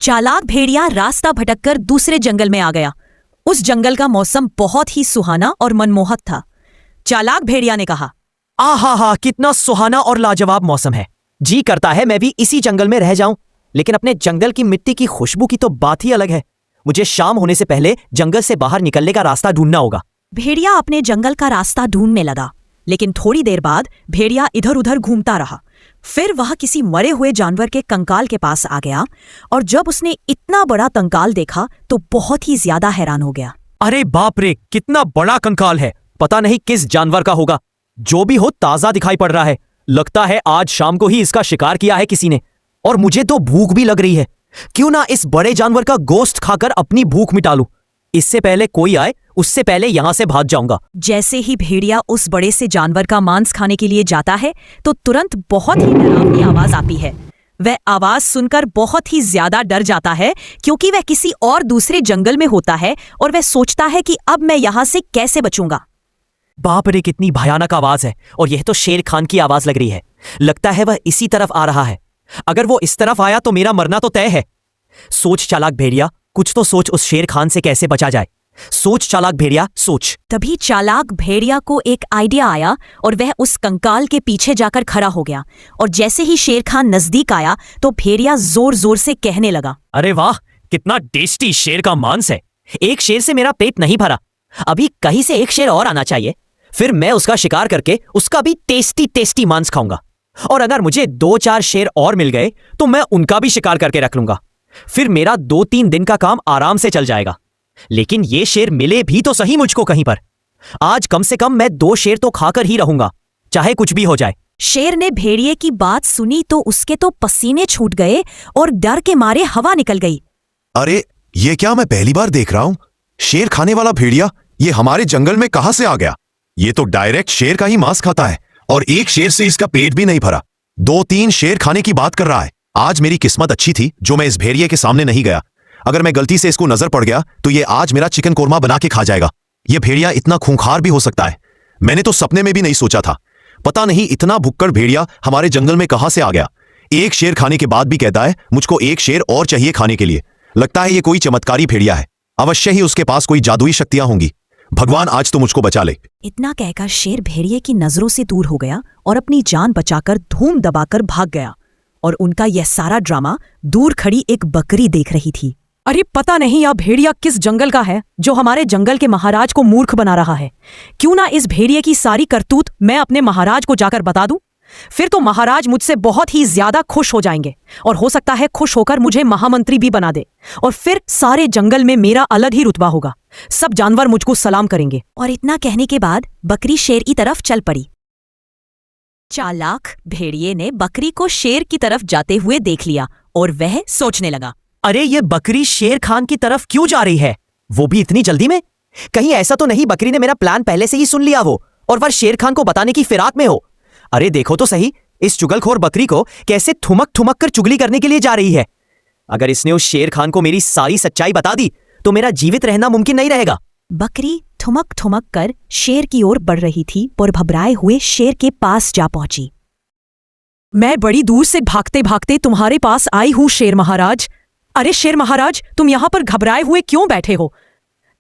चालाक भेड़िया रास्ता भटककर दूसरे जंगल में आ गया। उस जंगल का मौसम बहुत ही सुहाना और मनमोहक था। चालाक भेड़िया ने कहा, आहा, कितना सुहाना और लाजवाब मौसम है। जी करता है मैं भी इसी जंगल में रह जाऊं, लेकिन अपने जंगल की मिट्टी की खुशबू की तो बात ही अलग है। मुझे शाम होने से पहले जंगल से बाहर निकलने का रास्ता ढूंढना होगा। भेड़िया अपने जंगल का रास्ता ढूंढने लगा, लेकिन थोड़ी देर बाद भेड़िया इधर उधर घूमता रहा। फिर वह किसी मरे हुए जानवर के कंकाल के पास आ गया, और जब उसने इतना बड़ा कंकाल देखा तो बहुत ही ज्यादा हैरान हो गया। अरे बाप रे, कितना बड़ा कंकाल है। पता नहीं किस जानवर का होगा। जो भी हो, ताजा दिखाई पड़ रहा है। लगता है आज शाम को ही इसका शिकार किया है किसी ने, और मुझे तो भूख भी लग रही है। क्यों ना इस बड़े जानवर का गोश्त खाकर अपनी भूख मिटा लूं। इससे पहले कोई आए उससे पहले यहां से भाग जाऊंगा। जैसे ही भेड़िया उस बड़े से जानवर का मांस खाने के लिए जाता है तो तुरंत बहुत ही डरावनी आवाज आती है। वह आवाज सुनकर बहुत ही ज्यादा डर जाता है, क्योंकि वह किसी और दूसरे जंगल में होता है और वह सोचता है कि अब मैं यहां से कैसे बचूंगा। बाप रे, कितनी भयानक आवाज है, और यह तो शेर खान की आवाज लग रही है। लगता है वह इसी तरफ आ रहा है। अगर वो इस तरफ आया तो मेरा मरना तो तय है। सोच चालाक भेड़िया, कुछ तो सोच। उस शेर खान से कैसे बचा जाए। सोच चालाक भेड़िया, सोच। तभी चालाक भेड़िया को एक आइडिया आया और वह उस कंकाल के पीछे जाकर खड़ा हो गया। और जैसे ही शेर खान नजदीक आया तो भेड़िया जोर जोर से कहने लगा, अरे वाह, कितना टेस्टी शेर का मांस है। एक शेर से मेरा पेट नहीं भरा, अभी कहीं से एक शेर और आना चाहिए। फिर मैं उसका शिकार करके उसका भी टेस्टी टेस्टी मांस खाऊंगा। और अगर मुझे 2-4 शेर और मिल गए तो मैं उनका भी शिकार करके रख लूंगा। फिर मेरा 2-3 दिन का काम आराम से चल जाएगा। लेकिन ये शेर मिले भी तो सही मुझको कहीं पर। आज कम से कम मैं 2 शेर तो खाकर ही रहूंगा, चाहे कुछ भी हो जाए। शेर ने भेड़िए की बात सुनी तो उसके तो पसीने छूट गए और डर के मारे हवा निकल गई। अरे ये क्या मैं पहली बार देख रहा हूं। शेर खाने वाला भेड़िया ये हमारे जंगल में कहां से आ गया। ये तो डायरेक्ट शेर का ही मांस खाता है, और एक शेर से इसका पेट भी नहीं भरा। 2-3 शेर खाने की बात कर रहा है। आज मेरी किस्मत अच्छी थी जो मैं इस भेड़िए के सामने नहीं गया। अगर मैं गलती से इसको नजर पड़ गया तो ये आज मेरा चिकन कोरमा बना के खा जाएगा। ये भेड़िया इतना खूंखार भी हो सकता है, मैंने तो सपने में भी नहीं सोचा था। पता नहीं इतना भुक्कड़ भेड़िया हमारे जंगल में कहां से आ गया। एक शेर खाने के बाद भी कहता है मुझको एक शेर और चाहिए खाने के लिए। लगता है ये कोई चमत्कारी भेड़िया है। अवश्य ही उसके पास कोई जादुई शक्तियां होंगी। भगवान आज तो मुझको बचा ले। इतना कहकर शेर भेड़िए की नजरों से दूर हो गया और अपनी जान बचाकर धूम दबाकर भाग गया। और उनका यह सारा ड्रामा दूर खड़ी एक बकरी देख रही थी। अरे पता नहीं यह भेड़िया किस जंगल का है जो हमारे जंगल के महाराज को मूर्ख बना रहा है। क्यों ना इस भेड़िए की सारी करतूत मैं अपने महाराज को जाकर बता दूं। फिर तो महाराज मुझसे बहुत ही ज्यादा खुश हो जाएंगे, और हो सकता है खुश होकर मुझे महामंत्री भी बना दे। और फिर सारे जंगल में मेरा अलग ही रुतबा होगा। सब जानवर मुझको सलाम करेंगे। और इतना कहने के बाद बकरी शेर की तरफ चल पड़ी। चालाक भेड़िए ने बकरी को शेर की तरफ जाते हुए देख लिया और वह सोचने लगा, अरे ये बकरी शेर खान की तरफ क्यों जा रही है, वो भी इतनी जल्दी में। कहीं ऐसा तो नहीं बकरी ने मेरा प्लान पहले से ही सुन लिया हो और वह शेर खान को बताने की फिराक में हो। अरे देखो तो सही, इस चुगलखोर बकरी को कैसे ठुमक ठुमक कर चुगली करने के लिए जा रही है। अगर इसने उस शेर खान को मेरी सारी सच्चाई बता दी तो मेरा जीवित रहना मुमकिन नहीं रहेगा। बकरी ठुमक ठुमक कर शेर की ओर बढ़ रही थी और घबराए हुए शेर के पास जा पहुंची। मैं बड़ी दूर से भागते भागते तुम्हारे पास आई हूं शेर महाराज। अरे शेर महाराज, तुम यहाँ पर घबराए हुए क्यों बैठे हो?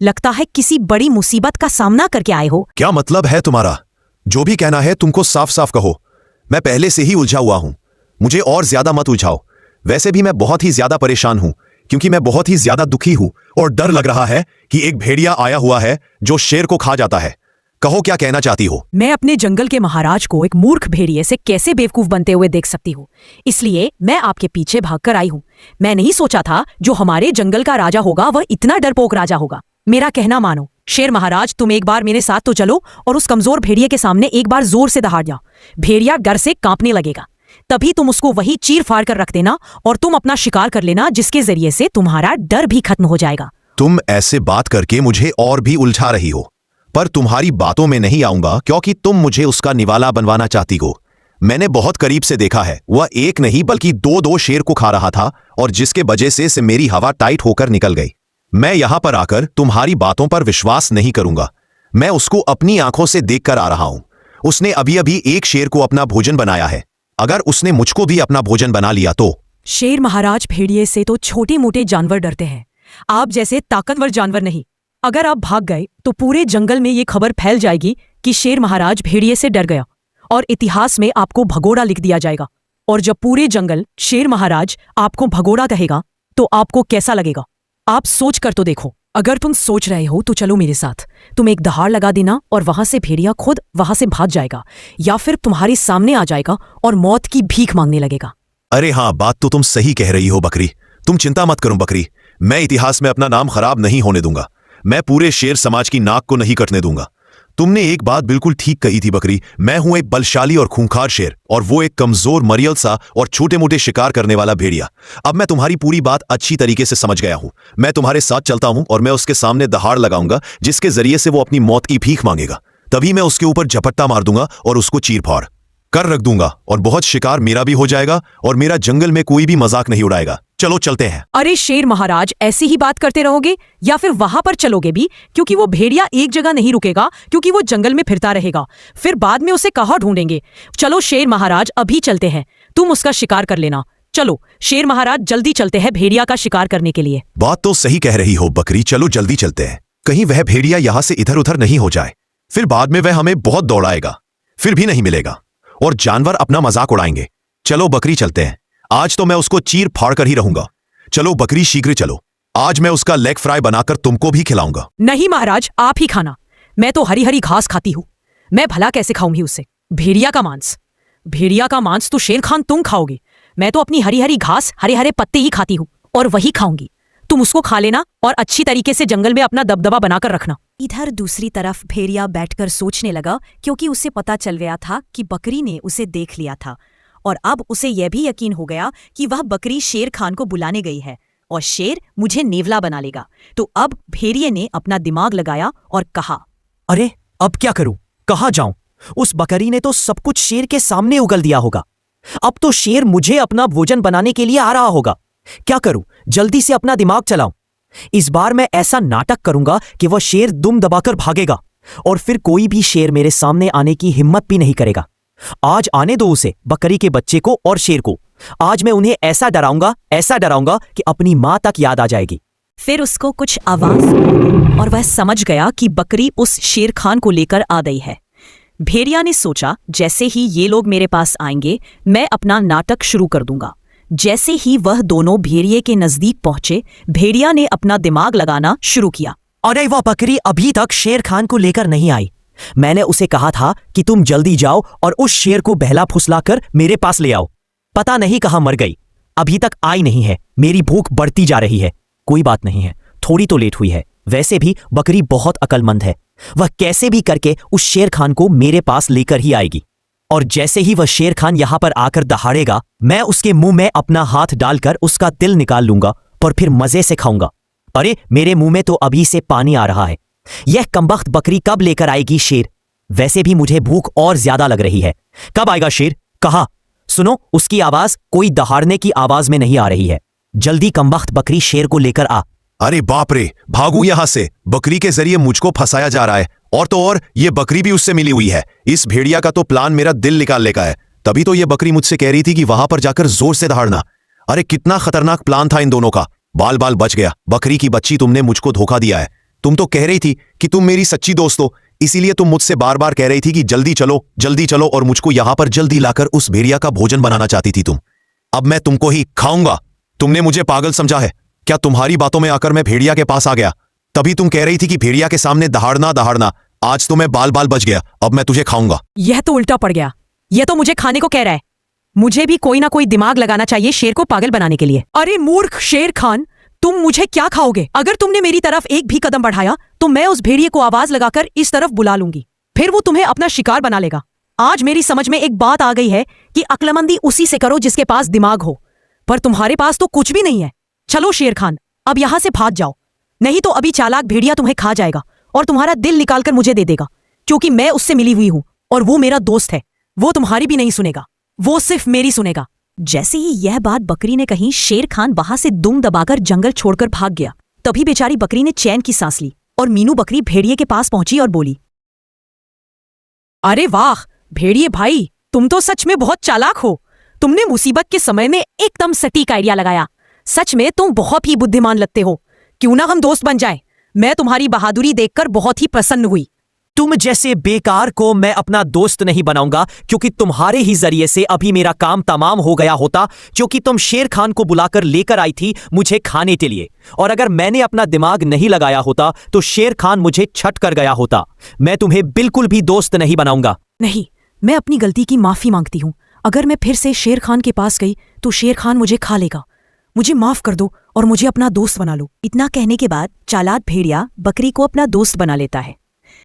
लगता है किसी बड़ी मुसीबत का सामना करके आए हो। क्या मतलब है तुम्हारा? जो भी कहना है तुमको साफ साफ कहो। मैं पहले से ही उलझा हुआ हूं, मुझे और ज्यादा मत उलझाओ। वैसे भी मैं बहुत ही ज्यादा परेशान हूं, क्योंकि मैं बहुत ही ज्यादा दुखी हूं और डर लग रहा है कि एक भेड़िया आया हुआ है जो शेर को खा जाता है। कहो क्या कहना चाहती हो? मैं अपने जंगल के महाराज को एक मूर्ख भेड़िए से कैसे बेवकूफ बनते हुए देख सकती हूँ, इसलिए मैं आपके पीछे भागकर आई हूँ। मैं नहीं सोचा था जो हमारे जंगल का राजा होगा वह इतना डरपोक राजा होगा। मेरा कहना मानो शेर महाराज, तुम एक बार मेरे साथ तो चलो और उस कमजोर भेड़िए के सामने एक बार जोर से दहाड़ जाओ। भेड़िया डर से कांपने लगेगा, तभी तुम उसको वही चीर फाड़ कर रख देना और तुम अपना शिकार कर लेना, जिसके जरिए से तुम्हारा डर भी खत्म हो जाएगा। तुम ऐसे बात करके मुझे और भी उलझा रही हो, पर तुम्हारी बातों में नहीं आऊंगा क्योंकि तुम मुझे उसका निवाला बनवाना चाहती हो। मैंने बहुत करीब से देखा है, वह एक नहीं बल्कि 2-2 शेर को खा रहा था, और जिसके वजह से मेरी हवा टाइट होकर निकल गई। मैं यहां पर आकर तुम्हारी बातों पर विश्वास नहीं करूंगा। मैं उसको अपनी आंखों से देखकर आ रहा हूं। उसने अभी अभी एक शेर को अपना भोजन बनाया है। अगर उसने मुझको भी अपना भोजन बना लिया तो। शेर महाराज, भेड़िए से तो छोटे मोटे जानवर डरते हैं, आप जैसे ताकतवर जानवर नहीं। अगर आप भाग गए तो पूरे जंगल में ये खबर फैल जाएगी कि शेर महाराज भेड़िए से डर गया, और इतिहास में आपको भगोड़ा लिख दिया जाएगा। और जब पूरे जंगल शेर महाराज आपको भगोड़ा कहेगा तो आपको कैसा लगेगा? आप सोच कर तो देखो। अगर तुम सोच रहे हो तो चलो मेरे साथ। तुम एक दहाड़ लगा देना और वहां से भेड़िया खुद वहां से भाग जाएगा, या फिर तुम्हारे सामने आ जाएगा और मौत की भीख मांगने लगेगा। अरे हाँ, बात तो तुम सही कह रही हो बकरी। तुम चिंता मत करो बकरी, मैं इतिहास में अपना नाम खराब नहीं होने दूंगा। मैं पूरे शेर समाज की नाक को नहीं कटने दूंगा। तुमने एक बात बिल्कुल ठीक कही थी बकरी। मैं हूं एक बलशाली और खूंखार शेर, और वो एक कमजोर, मरियल सा और छोटे मोटे शिकार करने वाला भेड़िया। अब मैं तुम्हारी पूरी बात अच्छी तरीके से समझ गया हूं। मैं तुम्हारे साथ चलता हूं और मैं उसके सामने दहाड़ लगाऊंगा, जिसके जरिए से वो अपनी मौत की भीख मांगेगा। तभी मैं उसके ऊपर झपट्टा मार दूंगा और उसको चीर फाड़ कर रख दूंगा, और बहुत शिकार मेरा भी हो जाएगा, और मेरा जंगल में कोई भी मजाक नहीं उड़ाएगा। चलो चलते हैं। अरे शेर महाराज, ऐसी ही बात करते रहोगे या फिर वहां पर चलोगे भी? क्योंकि वो भेड़िया एक जगह नहीं रुकेगा, क्योंकि वो जंगल में फिरता रहेगा। फिर बाद में उसे कहाँ ढूंढेंगे? चलो शेर महाराज, अभी चलते हैं, तुम उसका शिकार कर लेना। चलो शेर महाराज, जल्दी चलते हैं भेड़िया का शिकार करने के लिए। बात तो सही कह रही हो बकरी, चलो जल्दी चलते हैं। कहीं वह भेड़िया यहां से इधर उधर नहीं हो जाए, फिर बाद में वह हमें बहुत दौड़ाएगा, फिर भी नहीं मिलेगा, और जानवर अपना मजाक उड़ाएंगे। चलो बकरी चलते हैं, आज तो मैं उसको चीर फाड़ कर ही रहूंगा। चलो बकरी, शीघ्र चलो, आज मैं उसका लेग फ्राई बनाकर तुमको भी खिलाऊंगा। नहीं महाराज, आप ही खाना, मैं तो हरी हरी घास खाती हूँ, मैं भला कैसे खाऊंगी उससे? भेड़िया का मांस, भेड़िया का मांस तो शेर खान तुम खाओगे, मैं तो अपनी हरी हरी घास, हरे हरे पत्ते ही खाती हूँ, और वही खाऊंगी। तुम उसको खा लेना और अच्छी तरीके से जंगल में अपना दबदबा बनाकर रखना। इधर दूसरी तरफ भेड़िया बैठकर सोचने लगा, क्योंकि उसे पता चल गया था कि बकरी ने उसे देख लिया था, और अब उसे यह भी यकीन हो गया कि वह बकरी शेर खान को बुलाने गई है और शेर मुझे नेवला बना लेगा। तो अब भेड़िए ने अपना दिमाग लगाया और कहा, अरे अब क्या करूं, कहां जाऊं? उस बकरी ने तो सब कुछ शेर के सामने उगल दिया होगा। अब तो शेर मुझे अपना भोजन बनाने के लिए आ रहा होगा। क्या करूं? जल्दी से अपना दिमाग चलाऊं। इस बार मैं ऐसा नाटक करूंगा कि वह शेर दुम दबाकर भागेगा, और फिर कोई भी शेर मेरे सामने आने की हिम्मत भी नहीं करेगा। आज आने दो उसे, बकरी के बच्चे को और शेर को। आज मैं उन्हें ऐसा डराऊंगा कि अपनी मां तक याद आ जाएगी। फिर उसको कुछ आवाज सुनाई और वह समझ गया कि बकरी उस शेर खान को लेकर आ गई है। भेड़िया ने सोचा, जैसे ही ये लोग मेरे पास आएंगे मैं अपना नाटक शुरू कर दूंगा। जैसे ही वह दोनों भेड़िए के नजदीक पहुंचे, भेड़िया ने अपना दिमाग लगाना शुरू किया। अरे वह बकरी अभी तक शेर खान को लेकर नहीं आई। मैंने उसे कहा था कि तुम जल्दी जाओ और उस शेर को बहला फुसलाकर मेरे पास ले आओ। पता नहीं कहां मर गई, अभी तक आई नहीं है। मेरी भूख बढ़ती जा रही है। कोई बात नहीं है, थोड़ी तो लेट हुई है। वैसे भी बकरी बहुत अक्लमंद है, वह कैसे भी करके उस शेर खान को मेरे पास लेकर ही आएगी। और जैसे ही वह शेर खान यहां पर आकर दहाड़ेगा, मैं उसके मुंह में अपना हाथ डालकर उसका दिल निकाल लूंगा और फिर मजे से खाऊंगा। अरे मेरे मुंह में तो अभी से पानी आ रहा है। यह कमबख्त बकरी कब लेकर आएगी शेर? वैसे भी मुझे भूख और ज्यादा लग रही है। कब आएगा शेर? कहा? सुनो, उसकी आवाज कोई दहाड़ने की आवाज में नहीं आ रही है। जल्दी कमबख्त बकरी शेर को लेकर आ। अरे बाप रे, भागू यहां से, बकरी के जरिए मुझको फंसाया जा रहा है, और तो और ये बकरी भी उससे मिली हुई है। इस भेड़िया का तो प्लान मेरा दिल निकालने का है। तभी तो ये बकरी मुझसे कह रही थी कि वहां पर जाकर जोर से दहाड़ना। अरे कितना खतरनाक प्लान था इन दोनों का। बाल बाल बच गया। बकरी की बच्ची, तुमने मुझको धोखा दिया है। तुम तो कह रही थी कि तुम मेरी सच्ची दोस्त हो, इसीलिए तुम मुझसे बार बार कह रही थी कि जल्दी चलो, और मुझको यहां पर जल्दी लाकर उस भेड़िया का भोजन बनाना चाहती थी तुम। अब मैं तुमको ही खाऊंगा। तुमने मुझे पागल समझा है क्या? तुम्हारी बातों में आकर मैं भेड़िया के पास आ गया। तभी तुम कह रही थी कि भेड़िया के सामने दहाड़ना। आज तो मैं बाल बाल बच गया। अब मैं तुझे खाऊंगा। यह तो उल्टा पड़ गया। यह तो मुझे खाने को कह रहा है। मुझे भी कोई ना कोई दिमाग लगाना चाहिए शेर को पागल बनाने के लिए। अरे मूर्ख शेर खान, तुम मुझे क्या खाओगे? अगर तुमने मेरी तरफ एक भी कदम बढ़ाया तो मैं उस भेड़िए को आवाज लगाकर इस तरफ बुला लूंगी, फिर वो तुम्हें अपना शिकार बना लेगा। आज मेरी समझ में एक बात आ गई है कि अक्लमंदी उसी से करो जिसके पास दिमाग हो, पर तुम्हारे पास तो कुछ भी नहीं है। चलो शेर खान, अब यहां से भाग जाओ, नहीं तो अभी चालाक भेड़िया तुम्हें खा जाएगा और तुम्हारा दिल निकालकर मुझे दे देगा, क्योंकि मैं उससे मिली हुई हूं और वो मेरा दोस्त है। वो तुम्हारी भी नहीं सुनेगा, वो सिर्फ मेरी सुनेगा। जैसे ही यह बात बकरी ने कही, शेर खान वहां से दुम दबाकर जंगल छोड़कर भाग गया। तभी बेचारी बकरी ने चैन की सांस ली और मीनू बकरी भेड़िए के पास पहुंची और बोली, अरे वाह भेड़िए भाई, तुम तो सच में बहुत चालाक हो। तुमने मुसीबत के समय में एकदम सटीक आइडिया लगाया। सच में तुम बहुत ही बुद्धिमान लगते हो। क्यों ना हम दोस्त बन जाए? मैं तुम्हारी बहादुरी देखकर बहुत ही प्रसन्न हुई। तुम जैसे बेकार को मैं अपना दोस्त नहीं बनाऊंगा, क्योंकि तुम्हारे ही जरिए से अभी मेरा काम तमाम हो गया होता, क्योंकि तुम शेर खान को बुलाकर लेकर आई थी मुझे खाने के लिए। और अगर मैंने अपना दिमाग नहीं लगाया होता तो शेर खान मुझे छट कर गया होता। मैं तुम्हें बिल्कुल भी दोस्त नहीं बनाऊंगा। नहीं, मैं अपनी गलती की माफी मांगती हूँ। अगर मैं फिर से शेर खान के पास गई तो शेर खान मुझे खा लेगा। मुझे माफ कर दो और मुझे अपना दोस्त बना लो। इतना कहने के बाद चालाक भेड़िया बकरी को अपना दोस्त बना लेता है।